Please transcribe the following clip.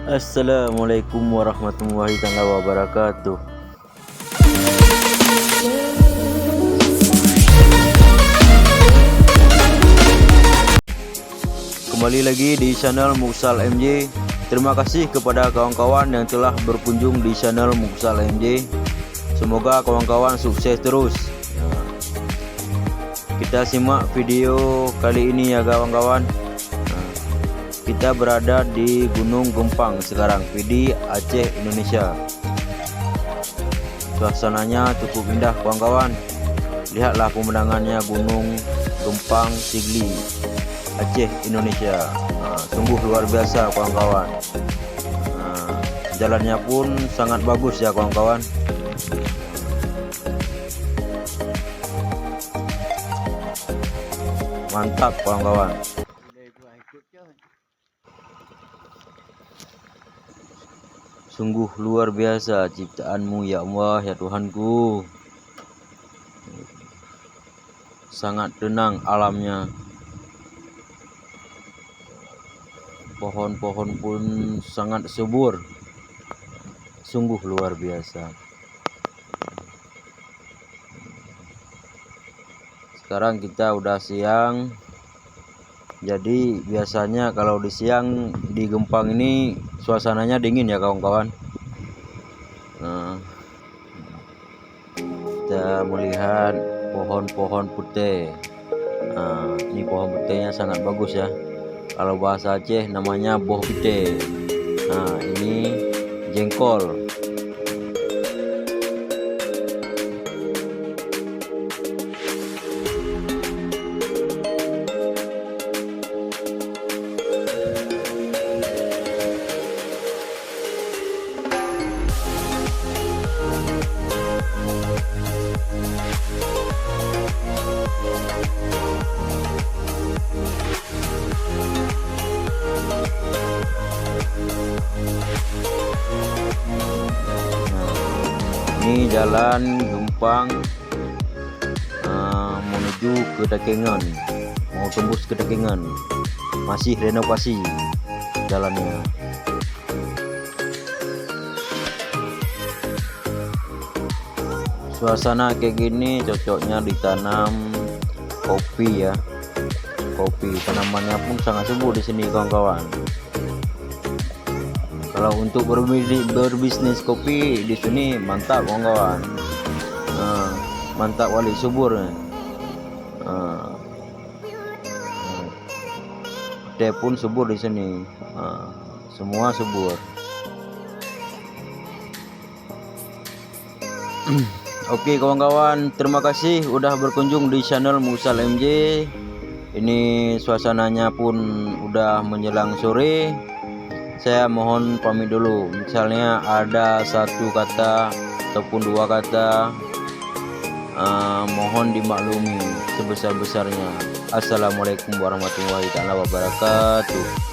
Assalamualaikum warahmatullahi wabarakatuh. Kembali lagi di channel Muksal MJ. Terima kasih kepada kawan-kawan yang telah berkunjung di channel Muksal MJ. Semoga kawan-kawan sukses terus. Kita simak video kali ini ya kawan-kawan. Kita berada di Gunung Gempang sekarang, di Aceh, Indonesia. Suasananya cukup indah kawan-kawan. Lihatlah pemandangannya Gunung Gempang Sigli, Aceh, Indonesia. Sungguh luar biasa kawan-kawan. Jalannya pun sangat bagus ya kawan-kawan. Mantap kawan-kawan. Sungguh luar biasa ciptaanmu ya Allah ya Tuhanku. Sangat tenang alamnya. Pohon-pohon pun sangat subur. Sungguh luar biasa. Sekarang kita udah siang. Jadi biasanya kalau di siang di Gempang ini suasananya dingin ya kawan-kawan. Kita melihat pohon-pohon putih. Ini pohon putihnya sangat bagus ya. Kalau bahasa Aceh namanya boh putih. Ini jengkol. Ini jalan Gempang menuju ke Dakengan, mau tembus ke Dakengan, masih renovasi jalannya. Suasana kayak gini cocoknya ditanam kopi ya, kopi. Tanamannya pun sangat subur di sini kawan-kawan. Kalau untuk berbisnis kopi di sini mantap kawan-kawan. Mantap wali subur. Teh pun subur di sini. Semua subur. Oke kawan-kawan, terima kasih udah berkunjung di channel Muksal MJ. Ini suasananya pun udah menjelang sore. Saya mohon pamit dulu. Misalnya ada satu kata ataupun dua kata, mohon dimaklumi sebesar-besarnya. Assalamualaikum warahmatullahi wabarakatuh.